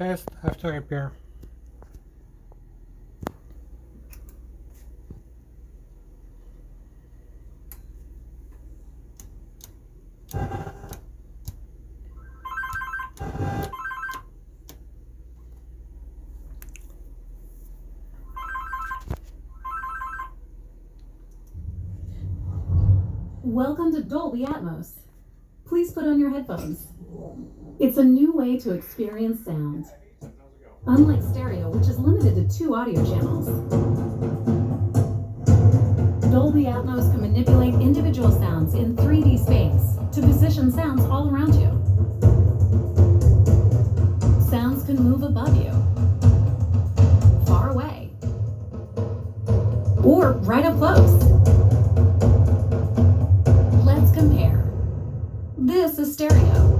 Test after repair. Welcome to Dolby Atmos. Please put on your headphones. It's a new way to experience sound. Unlike stereo, which is limited to 2 audio channels, Dolby Atmos can manipulate individual sounds in 3D space to position sounds all around you. Sounds can move above you, far away, or right up close. Let's compare. This is stereo.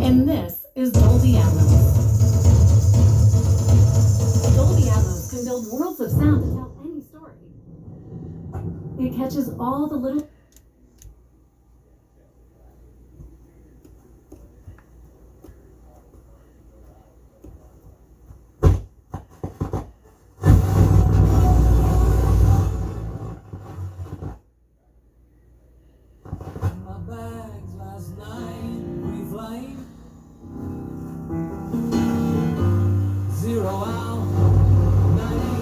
And this is Dolby Atmos. Dolby Atmos can build worlds of sound to tell any story. It catches all the little... My bags last night, pre-flight, 0 hour, 9 a.m.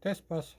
Test pass.